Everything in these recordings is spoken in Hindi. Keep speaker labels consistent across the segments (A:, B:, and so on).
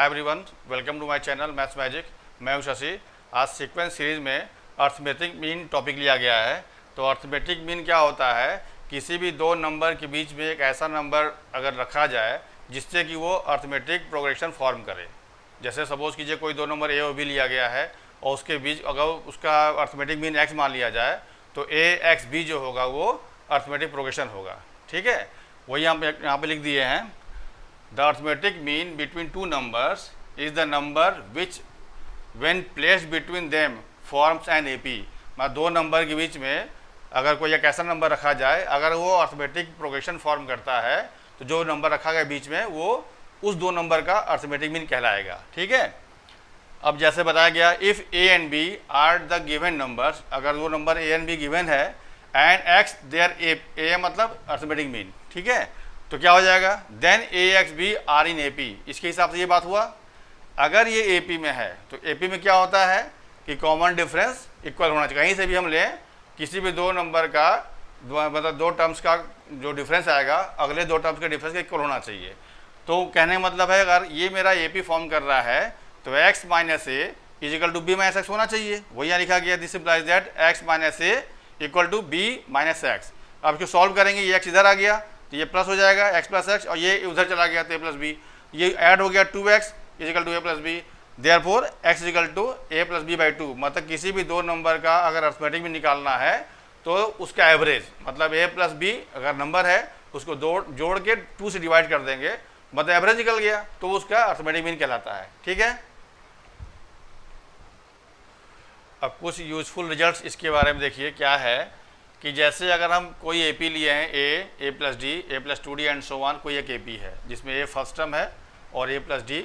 A: Everyone, welcome to my channel maths magic. मैं हूं शशि। आज सीक्वेंस सीरीज़ में अर्थमेटिक मीन टॉपिक लिया गया है। तो अर्थमेटिक मीन क्या होता है? किसी भी दो नंबर के बीच में एक ऐसा नंबर अगर रखा जाए जिससे कि वो अर्थमेटिक प्रोग्रेशन फॉर्म करे। जैसे सपोज़ कीजिए कोई दो नंबर ए और बी लिया गया है और उसके बीच अगर उसका अर्थमेटिक मीन एक्स मान लिया जाए तो ए एक्स बी जो होगा वो अर्थमेटिक प्रोग्रेशन होगा। ठीक है, वही हम यहाँ पे लिख दिए हैं। The arithmetic mean between two numbers is the number which when placed between them forms an AP। मतलब दो नंबर के बीच में अगर कोई एक ऐसा नंबर रखा जाए, अगर वो अर्थमेटिक प्रोग्रेशन फॉर्म करता है तो जो नंबर रखा गया बीच में वो उस दो नंबर का अर्थमेटिक मीन कहलाएगा। ठीक है, अब जैसे बताया गया, if A and B are the given numbers, अगर वो number A and B given है एंड एक्स देयर ए मतलब अर्थमेटिक मीन। ठीक है, तो क्या हो जाएगा? Then A X B are in A P. इसके हिसाब से ये बात हुआ। अगर ये ए पी में है तो ए पी में क्या होता है कि कॉमन डिफरेंस इक्वल होना चाहिए। कहीं से भी हम लें किसी भी दो नंबर का मतलब दो टर्म्स का जो डिफरेंस आएगा अगले दो टर्म्स के डिफरेंस का इक्वल होना चाहिए। तो कहने का मतलब है अगर ये मेरा ए पी फॉर्म कर रहा है तो X minus A is equal to B minus X होना चाहिए। वही यहाँ लिखा गया, this implies that X minus A equal to B minus X. अब इसको सॉल्व करेंगे, ये एक्स इधर आ गया तो ये प्लस हो जाएगा एक्स प्लस एक्स, और ये उधर चला गया तो ए प्लस बी। ये ऐड हो गया 2x is equal to A plus B. Therefore x is equal to A plus B by 2। मतलब किसी भी दो नंबर का अगर अर्थमेटिक में निकालना है तो उसका एवरेज मतलब a प्लस बी अगर नंबर है उसको जोड़ के 2 से डिवाइड कर देंगे, मतलब एवरेज निकल गया तो उसका अर्थमेटिक मीन कहलाता है। ठीक है, अब कुछ यूजफुल रिजल्ट्स इसके बारे में देखिए क्या है कि जैसे अगर हम कोई ए पी लिए हैं a plus d, a plus 2d and so on, कोई एक ए पी है जिसमें ए फर्स्ट टर्म है और ए प्लस डी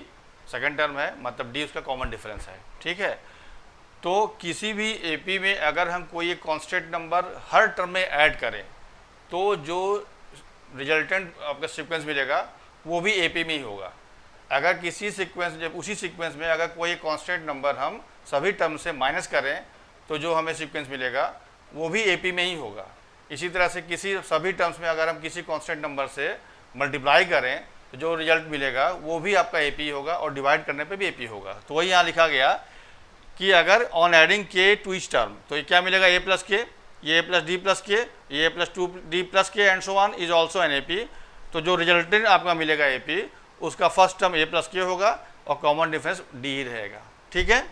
A: सेकेंड टर्म है, मतलब डी उसका कॉमन डिफरेंस है। ठीक है, तो किसी भी ए पी में अगर हम कोई एक कांस्टेंट नंबर हर टर्म में ऐड करें तो जो रिजल्टेंट आपका सीक्वेंस मिलेगा वो भी ए पी में ही होगा। अगर किसी सीक्वेंस जब उसी सीक्वेंस में अगर कोई कांस्टेंट नंबर हम सभी टर्म से माइनस करें तो जो हमें सीक्वेंस मिलेगा वो भी ए पी में ही होगा। इसी तरह से किसी सभी टर्म्स में अगर हम किसी कांस्टेंट नंबर से मल्टीप्लाई करें तो जो रिजल्ट मिलेगा वो भी आपका ए पी होगा और डिवाइड करने पे भी ए पी होगा। तो वही यहाँ लिखा गया कि अगर ऑन एडिंग के टू ईच टर्म तो ये क्या मिलेगा? ए प्लस के, ये A plus D plus K, ये A plus 2d plus K and so on is also an A P. तो जो रिजल्टेंट आपका मिलेगा ए पी उसका first term A plus K होगा और कॉमन डिफरेंस डी ही रहेगा। ठीक है,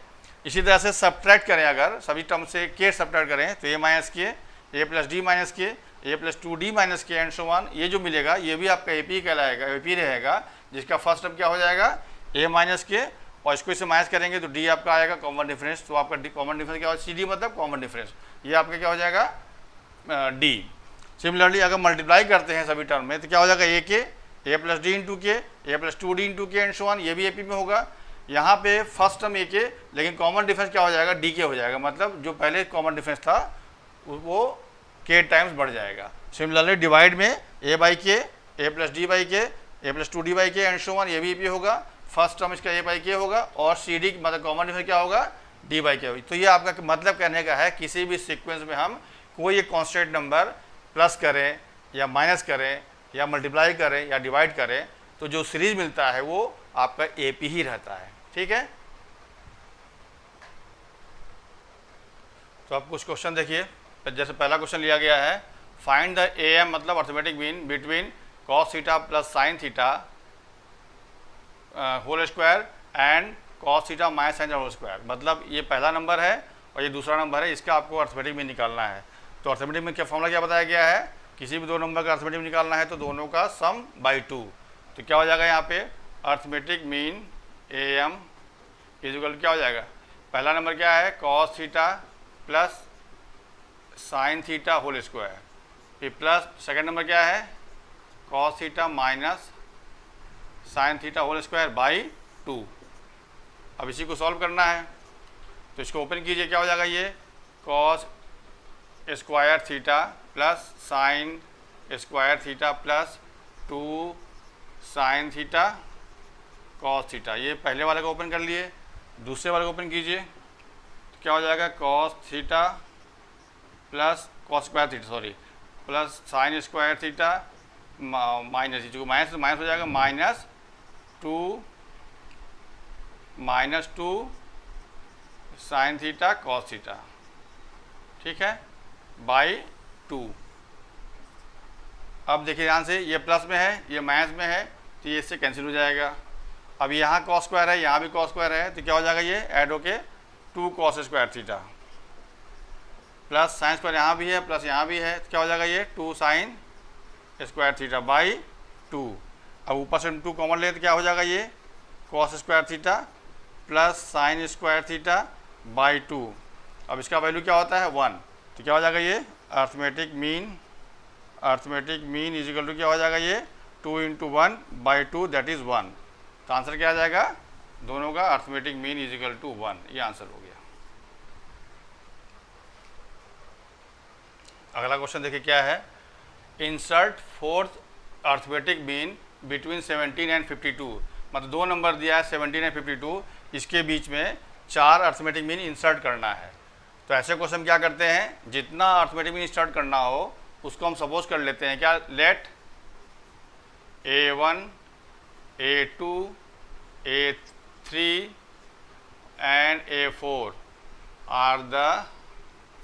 A: इसी तरह से सब्ट्रैक्ट करें, अगर सभी टर्म से के सब्ट्रैक्ट करें तो ए माइनस के, ए प्लस डी माइनस के, ए प्लस 2d माइनस के एंड सो वन, ये जो मिलेगा ये भी आपका ए पी कहलाएगा, ए पी रहेगा, जिसका फर्स्ट टर्म क्या हो जाएगा? ए माइनस के, और इसको इससे माइनस करेंगे तो डी आपका आएगा कॉमन डिफरेंस। तो आपका कॉमन डिफरेंस क्या होगा? सी डी मतलब कॉमन डिफरेंस, ये आपका क्या हो जाएगा? डी। सिमिलरली अगर मल्टीप्लाई करते हैं सभी टर्म में तो क्या हो जाएगा? ए के, ए प्लस डी इंटू के, ए प्लस 2d इंटू के एंड सो वन, ये भी ए पी में होगा। यहाँ पे फर्स्ट टर्म ए के, लेकिन कॉमन डिफरेंस क्या हो जाएगा? डी के हो जाएगा, मतलब जो पहले कॉमन डिफरेंस था वो के टाइम्स बढ़ जाएगा। सिमिलरली डिवाइड में ए बाई के, ए प्लस डी बाई के, ए प्लस 2d बाई के एंड सो वन, ये भी ए पी होगा। फर्स्ट टर्म इसका ए बाई के होगा और सी डी मतलब कॉमन डिफरेंस क्या होगा? डी बाई के होगी। तो ये आपका मतलब कहने का है किसी भी सीक्वेंस में हम कोई एक कॉन्स्टेंट नंबर प्लस करें या माइनस करें या मल्टीप्लाई करें या डिवाइड करें तो जो सीरीज मिलता है वो आपका ए पी ही रहता है। ठीक है, तो आप कुछ क्वेश्चन देखिए। जैसे पहला क्वेश्चन लिया गया है, फाइंड द ए एम मतलब arithmetic mean between cos theta plus sine theta whole square and cos theta minus sine whole square. मतलब ये पहला नंबर है और ये दूसरा नंबर है, इसका आपको अर्थमेटिक मीन निकालना है। तो अर्थमेटिक मीन का फॉर्मूला क्या बताया गया है? किसी भी दो नंबर का अर्थमेटिक मीन निकालना है तो दोनों का सम बाई 2। तो क्या हो जाएगा यहाँ पे? Arithmetic mean A M equal क्या हो जाएगा? पहला नंबर क्या है? Cos theta plus sine theta whole square, फिर प्लस सेकेंड नंबर क्या है? Cos theta minus sine theta whole square by 2। अब इसी को सॉल्व करना है तो इसको ओपन कीजिए, क्या हो जाएगा? ये cos square theta plus sine square theta plus 2 sine theta cos theta. ये पहले वाले को ओपन कर लिए, दूसरे वाले को ओपन कीजिए तो क्या हो जाएगा? Cos theta plus cos square theta sorry plus sine square theta minus, जो माइनस हो जाएगा minus 2 -2 sin theta cos theta, ठीक है, बाई 2। अब देखिए ध्यान से, ये प्लस में है, ये माइनस में है, तो ये इससे कैंसिल हो जाएगा। अब यहाँ cos स्क्वायर है, यहाँ भी cos स्क्वायर है, तो क्या हो जाएगा, ये ऐड होके 2 cos square theta, plus sine square यहाँ भी है, प्लस यहाँ भी है, तो क्या हो जाएगा, ये 2 sin स्क्वायर थीटा बाई 2। अब ऊपर से 2 कॉमन ले तो क्या हो जाएगा, ये cos square theta plus sine square theta by 2। अब इसका वैल्यू क्या होता है, 1, तो क्या हो जाएगा, ये arithmetic mean is equal to क्या हो जाएगा, ये 2 × 1 बाई 2 दैट इज़ 1। तो आंसर क्या आ जाएगा, दोनों का arithmetic mean is equal to 1, ये आंसर हो गया। अगला क्वेश्चन देखिए क्या है, insert fourth arithmetic mean between 17 and 52। मतलब 2 नंबर दिया है 17 एंड 52, इसके बीच में 4 अर्थमेटिक मीन इंसर्ट करना है। तो ऐसे क्वेश्चन क्या करते हैं, जितना अर्थमेटिक मीन इंसर्ट करना हो उसको हम सपोज कर लेते हैं क्या, let A1 A2 A3 and A4 are the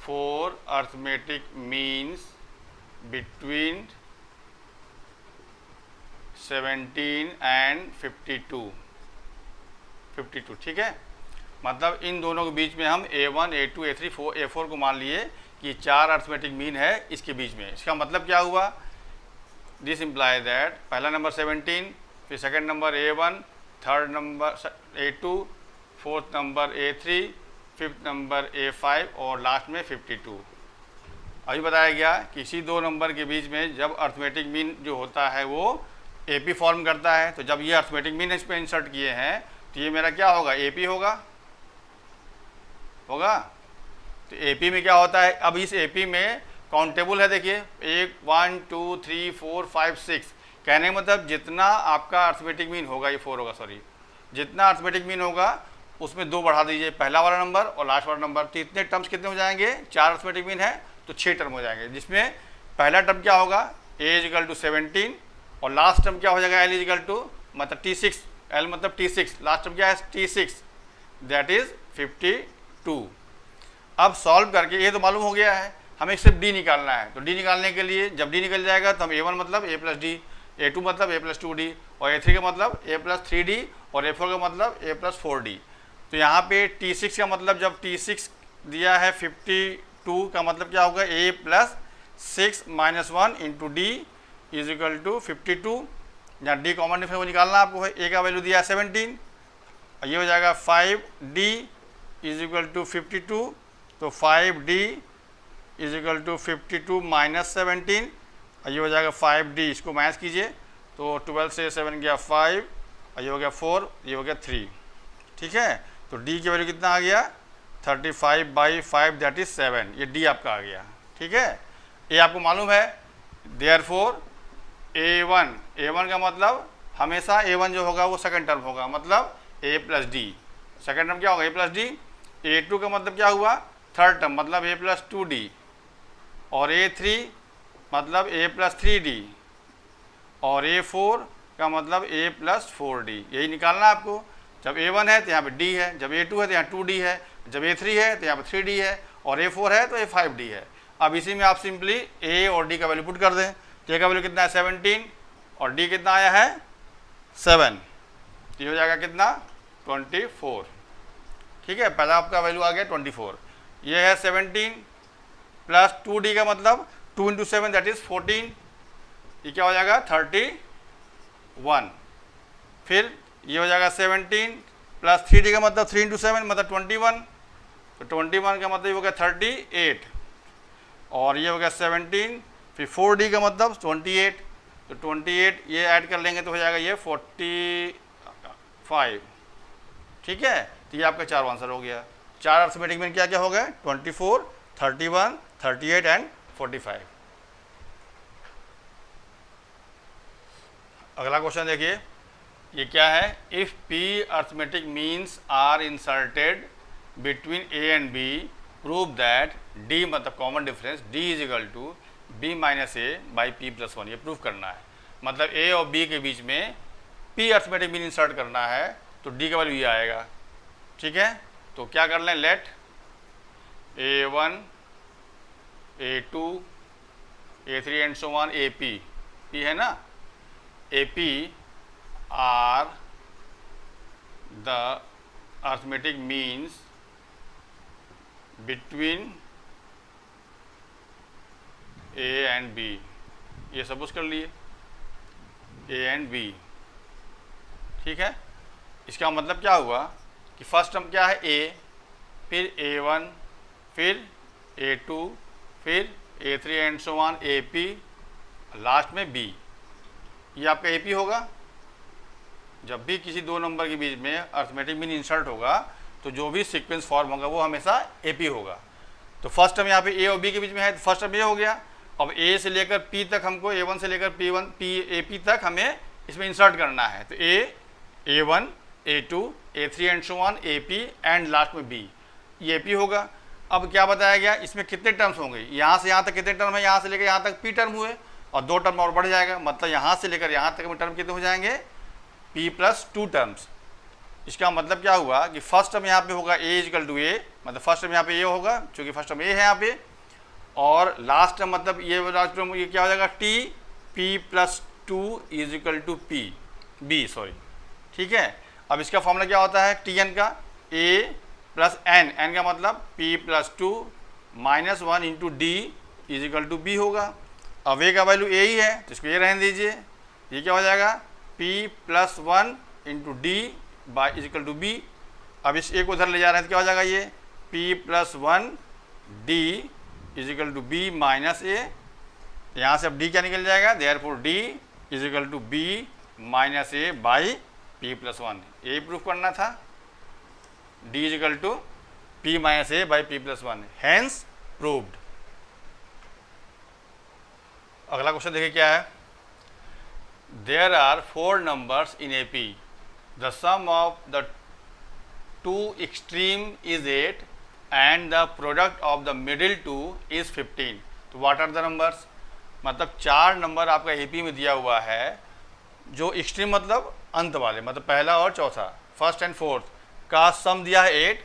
A: 4 arithmetic means between 17 and 52, ठीक है। मतलब इन दोनों के बीच में हम A1 A2 A3 A4 को मान लिए कि 4 अर्थमेटिक मीन है इसके बीच में। इसका मतलब क्या हुआ, दिस इम्प्लाई दैट पहला नंबर 17, फिर second number A1, third number A2, fourth number A3, fifth number A5 और लास्ट में 52। अभी बताया गया कि इसी 2 नंबर के बीच में जब अर्थमेटिक मीन जो होता है वो AP फॉर्म करता है, तो जब ये अर्थमेटिक मीन इस पर इंसर्ट किए हैं तो ये मेरा क्या होगा, AP होगा। तो AP में क्या होता है, अब इस AP में काउंटेबल है, देखिए 1 2 3 4 5 6, कहने का मतलब जितना आपका अर्थमेटिक मीन होगा, ये 4 होगा, सॉरी, जितना अर्थमेटिक मीन होगा उसमें 2 बढ़ा दीजिए, पहला वाला नंबर और लास्ट वाला नंबर, तो इतने टर्म्स कितने हो जाएंगे, 4 अर्थमेटिक मीन है तो 6 टर्म हो जाएंगे, जिसमें पहला टर्म क्या होगा, A = 17 और लास्ट टर्म क्या हो जाएगा, L = मतलब T6, L मतलब T6, लास्ट टर्म क्या है T6, दैट इज 52। अब सॉल्व करके ये तो मालूम हो गया है, हमें सिर्फ D निकालना है। तो D निकालने के लिए जब D निकल जाएगा तो हम A1 मतलब A + D, A2 मतलब A + 2D और A3 का मतलब A + 3D और A4 का मतलब A + 4D। तो यहाँ पे T6 का मतलब जब T6 दिया है 52 का मतलब क्या होगा, A + 6 - 1 × D = 52। जहाँ D कॉमन डिफरेंस वो निकालना आपको है, A का वैल्यू दिया है 17 और ये हो जाएगा 5D = 52। तो 5D = 52 - 17 और ये हो जाएगा 5D, इसको माइनस कीजिए तो 12 से 7 गया 5 और ये हो गया 4, ये हो गया 3, ठीक है। तो D की वैल्यू कितना आ गया, 35/5 दैट इज 7, ये D आपका आ गया, ठीक है। ये आपको मालूम है, देयरफॉर A1 का मतलब हमेशा A1 जो होगा वो सेकंड टर्म होगा, मतलब A + D, सेकंड टर्म क्या होगा A + D। A2 का मतलब क्या हुआ, थर्ड टर्म मतलब A + 2D और A3 मतलब A + 3D और A4 का मतलब A + 4D, यही निकालना है आपको। जब A1 है तो यहाँ पे D है, जब A2 है तो यहाँ 2D है, जब A3 है तो यहाँ पे 3D है और A4 है तो ये 5D है। अब इसी में आप सिंपली A और D का वैल्यू पुट कर दें, तो A का वैल्यू कितना है 17 और D कितना आया है 7, तो ये हो जाएगा कितना 24, ठीक है। पहला आपका वैल्यू आ गया 24, ये है 17 प्लस 2D का मतलब 2 × 7 दैट इज 14, ये क्या हो जाएगा 31। फिर ये हो जाएगा 17 प्लस 3D का मतलब 3 × 7 मतलब 21, तो 21 का मतलब ये हो गया 38 और ये हो गया 17, फिर 4D का मतलब 28, तो 28 ये ऐड कर लेंगे तो हो जाएगा ये 45, ठीक है। तो ये आपका 4 आंसर हो गया। 4 अर्थमेटिक मीन क्या क्या हो गए, 24, 31, 38 एंड 45। अगला क्वेश्चन देखिए, ये क्या है, if P arithmetic means are inserted between A and B, prove that D मतलब common difference D = B - A/P + 1, ये प्रूव करना है। मतलब A और B के बीच में P अर्थमेटिक मीन इंसर्ट करना है तो D का वैल्यू ये आएगा। ठीक है, तो क्या कर लें, let A1 A2 A3 and so on AP, P है ना, AP are the arithmetic means between A and B, ये सपोज कर लिए A एंड B, ठीक है। इसका मतलब क्या हुआ कि फर्स्ट टर्म क्या है A, फिर A1, फिर A2, फिर A3 and so on AP, last में B, ये आपका AP होगा। जब भी किसी दो नंबर के बीच में अर्थमेटिक मीन इंसर्ट होगा तो जो भी सीक्वेंस फॉर्म होगा वो हमेशा AP होगा। तो फर्स्ट टर्म यहाँ पे A और B के बीच में है, तो फर्स्ट टर्म ये हो गया। अब A से लेकर P तक हमको, A1 से लेकर AP तक हमें इसमें इंसर्ट करना है, तो A1 A2 A3 and so on AP and last में B, ये AP होगा। अब क्या बताया गया, इसमें कितने टर्म्स होंगे, यहाँ से यहाँ तक कितने टर्म है, यहाँ से लेकर यहाँ तक P टर्म हुए और 2 टर्म और बढ़ जाएगा, मतलब यहाँ से लेकर यहाँ तक में टर्म कितने हो जाएंगे, P प्लस 2 टर्म्स। इसका मतलब क्या हुआ कि फर्स्ट टर्म यहाँ पे होगा A इजिकल टू A, मतलब फर्स्ट टर्म यहाँ पे A होगा क्योंकि फर्स्ट टर्म A है यहाँ पे, और लास्ट टर्म मतलब ये लास्ट टर्म ये क्या हो जाएगा, P plus 2 is equal to B, sorry, ठीक है। अब इसका फॉर्मूला क्या होता है Tn का, A प्लस n का मतलब P plus 2 minus 1 into D is equal to B होगा। अब A का वैल्यू A ही है तो इसको ये रहने दीजिए, ये क्या हो जाएगा, P plus 1 into D by is equal to B। अब इस A को उधर ले जा रहे हैं तो क्या हो जाएगा, ये P plus 1 D is equal to B minus A, यहाँ से अब D क्या निकल जाएगा, therefore D is equal to B minus A by P plus 1, यही प्रूफ करना था, D is equal to P minus A by P plus 1, hence proved. अगला क्वेश्चन देखिए क्या है, there are 4 numbers in AP, the sum of the 2 extreme is 8 and the product of the middle 2 is 15, तो व्हाट आर द नंबर्स, मतलब 4 नंबर आपका AP में दिया हुआ है, जो एक्सट्रीम मतलब अंत वाले, मतलब पहला और चौथा, फर्स्ट एंड फोर्थ का सम दिया है 8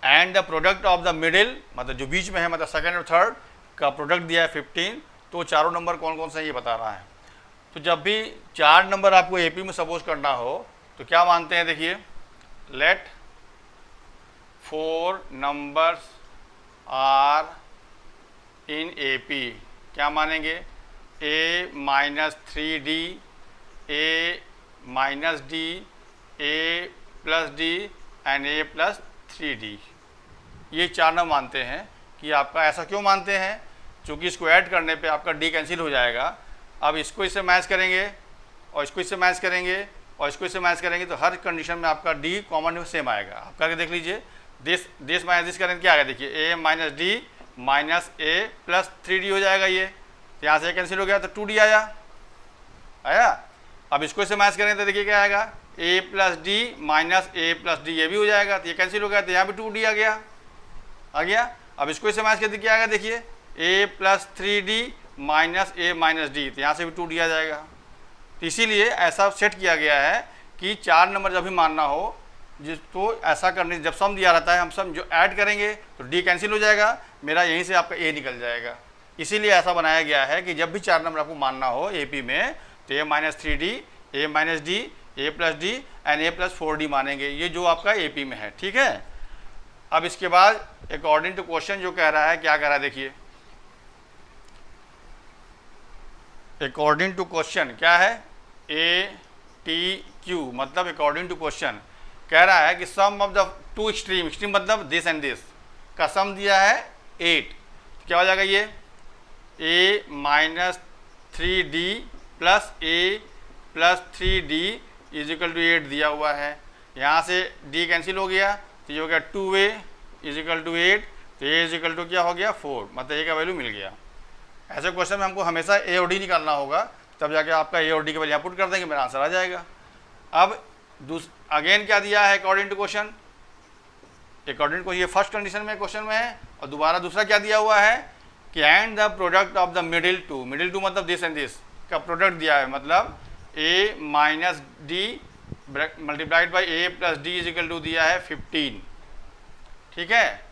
A: and the product of the middle मतलब जो बीच में है, मतलब सेकंड और थर्ड का प्रोडक्ट दिया है 15, तो चारों नंबर कौन कौन से ये बता रहा है। तो जब भी 4 नंबर आपको AP में सपोज करना हो तो क्या मानते हैं, देखिए, let 4 numbers are in AP, क्या मानेंगे, A minus 3D, A minus D, A plus D and A plus 3D, ये 4 नंबर मानते हैं। कि आपका ऐसा क्यों मानते हैं, क्योंकि इसको ऐड करने पे आपका D कैंसिल हो जाएगा। अब इसको इससे मैच करेंगे और इसको इससे मैच करेंगे और इसको इससे मैच करेंगे तो हर कंडीशन में आपका D कॉमन सेम आएगा। आप करके देख लीजिए, दिस माइनस दिस करेंगे क्या आएगा, देखिए A minus D minus A plus 3D हो जाएगा, ये यहाँ से कैंसिल हो गया तो 2D आया। अब इसको इससे मैच करेंगे तो देखिए क्या आएगा, A plus D minus A plus D, ये भी हो जाएगा, तो ये कैंसिल हो गया तो यहाँ भी 2D आ गया। अब इसको इससे मैच करके क्या आएगा, देखिए A plus 3D minus A minus D, तो यहाँ से भी 2D आ जाएगा। तो इसीलिए ऐसा सेट किया गया है कि 4 नंबर जब भी मानना हो जिसको ऐसा करने, जब सम दिया रहता है हम सम जो ऐड करेंगे तो D कैंसिल हो जाएगा, मेरा यहीं से आपका A निकल जाएगा। इसीलिए ऐसा बनाया गया है कि जब भी 4 नंबर आपको मानना हो AP में तो A minus 3D, A minus D, A plus D and A plus 4D मानेंगे, ये जो आपका AP में है, ठीक है। अब इसके बाद अकॉर्डिंग टू क्वेश्चन जो कह रहा है, क्या कह रहा है, देखिए अकॉर्डिंग टू क्वेश्चन क्या है, ATQ मतलब अकॉर्डिंग टू क्वेश्चन कह रहा है कि सम ऑफ द 2 एक्सट्रीम, एक्सट्रीम मतलब दिस एंड दिस का सम दिया है 8, क्या हो जाएगा, ये A minus 3D plus A plus 3D is equal to 8 दिया हुआ है। यहाँ से D कैंसिल हो गया तो ये हो गया 2A इजिकल टू 8, तो A इजिकल टू क्या हो गया 4, मतलब A का वैल्यू मिल गया। ऐसे क्वेश्चन में हमको हमेशा A और D निकालना होगा, तब जाके आपका A और D के वैल्यू पुट कर देंगे, मेरा आंसर आ जाएगा। अब अगेन क्या दिया है according to question, according to ये फर्स्ट कंडीशन में क्वेश्चन में है, और दोबारा दूसरा क्या दिया हुआ है कि and the product of the middle two मतलब दिस एंड दिस का प्रोडक्ट दिया है, मतलब A minus D multiplied by A plus D is equal to दिया है 15। ठीक है।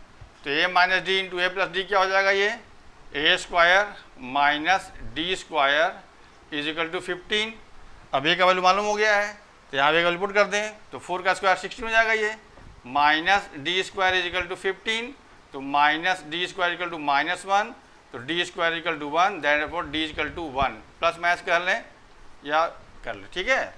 A: तो a minus d into a plus d क्या हो जाएगा, ये a square minus D square is equal to 15। अब ए का वैल्यू मालूम हो गया है, तो यहाँ पे वैल्यू पुट कर दें तो 4 का स्क्वायर 16 हो जाएगा, ये minus D square is equal to 15, तो minus D square equal to -1, तो D square equal to 1, therefore D equal to 1, plus minus कर लें या कर लें, ठीक है।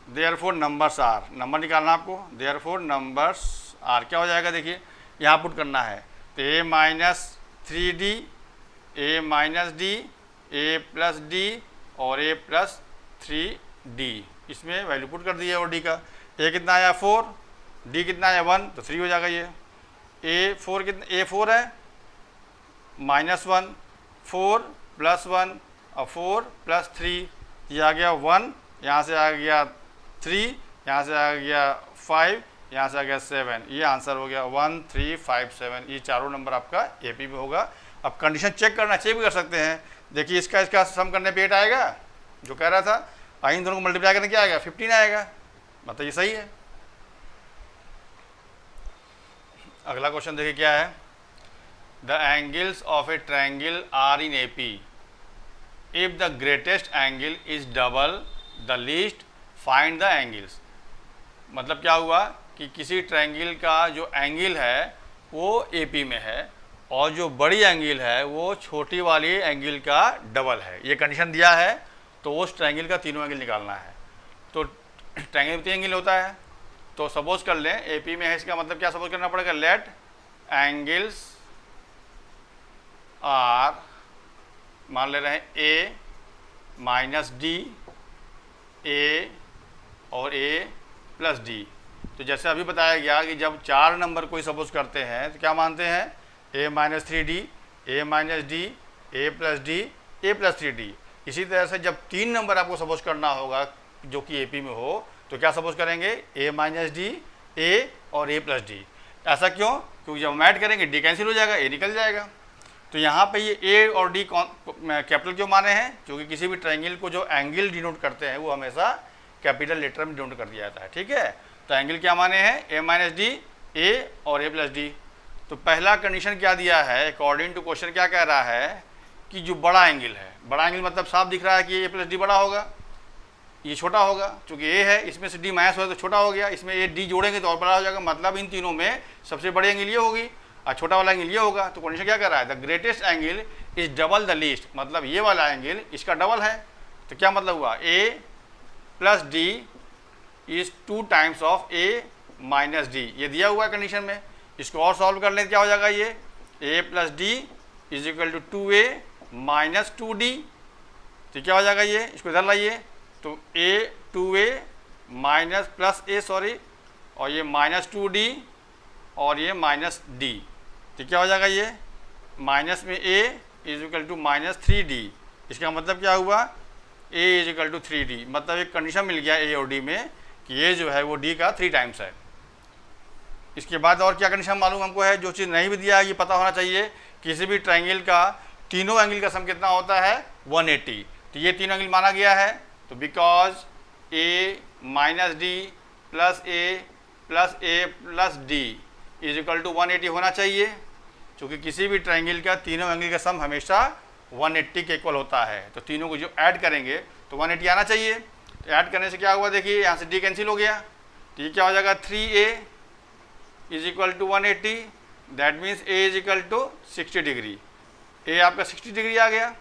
A: देयरफॉर नंबर्स आर, नंबर निकालना आपको, देयरफॉर नंबर्स आर क्या हो जाएगा, देखिए यहाँ पुट करना है, तो ए minus 3d, A minus D, a plus D और ए प्लस 3d, इसमें वैल्यू पुट कर दी है। और डी का ए कितना आया 4, डी कितना आया 1, तो 3 हो जाएगा ये। ए 4 कितना, ए 4 है -1, 4 + 1 और 4 + 3, ये आ गया 1, यहाँ से आ गया 3, यहाँ से आ गया 5, यहाँ से आ गया 7, ये आंसर हो गया 1 3 5 7। ये चारों नंबर आपका एपी में होगा। अब कंडीशन चेक करना, चेक भी कर सकते हैं। देखिए इसका सम करने पे 8 आएगा जो कह रहा था, इन दोनों को मल्टीप्लाई करने क्या आएगा 15 आएगा, मतलब ये सही है। अगला क्वेश्चन देखिए क्या है, the angles of a triangle are in AP if the greatest angle is double the least find the angles. मतलब क्या हुआ कि किसी ट्रायंगल का जो एंगल है वो एपी में है और जो बड़ी एंगल है वो छोटी वाली एंगल का डबल है, ये कंडीशन दिया है। तो उस ट्रायंगल का तीनों एंगल निकालना है। तो ट्रायंगल में 3 एंगल होता है, तो सपोज कर लें एपी में है, इसका मतलब क्या सपोज करना पड़ेगा, लेट एंगल्स आर, मान ले रहे हैं ए माइनस डी, ए और ए प्लस डी। तो जैसे अभी बताया गया कि जब 4 नंबर कोई सपोज करते हैं तो क्या मानते हैं, a minus 3d, a minus D, a plus D, a plus 3d। इसी तरह से जब 3 नंबर आपको सपोज करना होगा जो कि एपी में हो तो क्या सपोज करेंगे, a माइनस डी, a और a प्लस डी। ऐसा क्यों, क्योंकि जब हम ऐड करेंगे डी कैंसिल हो जाएगा, a निकल जाएगा। तो यहाँ पे ये a और d कैपिटल क्यों माने हैं, क्योंकि किसी भी ट्रायंगल को जो एंगल डिनोट करते हैं वो हमेशा कैपिटल लेटर में डिनोट कर दिया जाता है, ठीक है। तो एंगल क्या माने हैं, a माइनस डी, a और a प्लस डी। तो पहला कंडीशन क्या दिया है, अकॉर्डिंग टू क्वेश्चन क्या कह रहा है कि जो बड़ा एंगल है, बड़ा एंगल मतलब साफ दिख रहा है कि a प्लस डी बड़ा होगा, ये छोटा होगा, क्योंकि a है इसमें से d माइनस हो तो छोटा हो गया, इसमें a d जोड़ेंगे तो और बड़ा हो जाएगा। मतलब इन तीनों में सबसे बड़ी एंगल ये होगी और छोटा वाला एंगल ये होगा। तो कंडीशन क्या कर रहा है, the greatest angle is double the least, मतलब ये वाला एंगल इसका डबल है। तो क्या मतलब हुआ, a plus D is 2 times of a minus D, ये दिया हुआ है कंडीशन में। इसको और सॉल्व कर लें क्या हो जाएगा, ये a plus D is equal to 2a minus 2d। तो क्या हो जाएगा, ये इसको इधर लाइए, तो a 2a minus plus a sorry, और ये माइनस 2d और ये माइनस d। तो क्या हो जाएगा, ये माइनस में a is equal to minus 3d। इसका मतलब क्या हुआ, a is equal to 3d, मतलब एक कंडीशन मिल गया a और d में कि ये जो है वो d का 3 टाइम्स है। इसके बाद और क्या कंडीशन मालूम हमको है, जो चीज़ नहीं भी दिया है ये पता होना चाहिए, किसी भी ट्रायंगल का तीनों एंगल का सम कितना होता है 180। तो ये तीनों एंगल माना गया है, तो because a minus D plus a plus D is equal to 180 होना चाहिए, क्योंकि किसी भी ट्रायंगल का तीनों एंगल का सम हमेशा 180 के इक्वल होता है। तो तीनों को जो ऐड करेंगे तो 180 आना चाहिए। तो ऐड करने से क्या हुआ, देखिए यहाँ से d कैंसिल हो गया, तो ये क्या हो जाएगा 3a is equal to 180, that means a is equal to 60 degree, a आपका 60 डिग्री आ गया,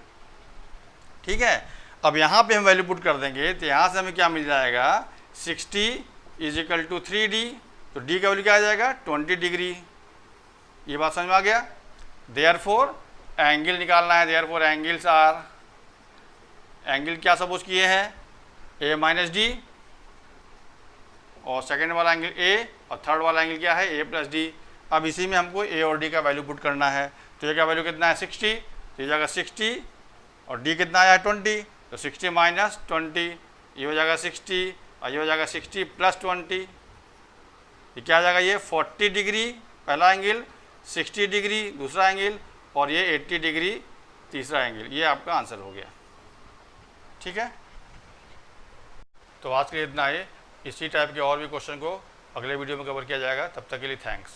A: ठीक है। अब यहाँ पे हम वैल्यू पुट कर देंगे तो यहाँ से हमें क्या मिल जाएगा, 60 इज इक्वल टू 3d, तो d का वैल्यू क्या आ जाएगा 20 डिग्री। ये बात समझ में आ गया। देयरफॉर एंगल निकालना है, देयरफॉर एंगल्स आर, एंगल क्या सपोज किए हैं a माइनस डी, और सेकेंड वाला एंगल a और थर्ड वाला एंगल क्या है a प्लस डी। अब इसी में हमको a और d का वैल्यू पुट करना है। तो ये का वैल्यू कितना है 60, तो ये जाएगा 60 और d कितना आया 20, तो 60 माइनस 20, ये हो जाएगा 60 और ये हो जाएगा 60 प्लस 20। ये क्या आ जाएगा, ये 40 डिग्री पहला एंगल, 60 डिग्री दूसरा एंगल और ये 80 डिग्री तीसरा एंगल। ये आपका आंसर हो गया, ठीक है। तो आज के लिए इतना ही। इसी टाइप के और भी क्वेश्चन को अगले वीडियो में कवर किया जाएगा। तब तक के लिए थैंक्स।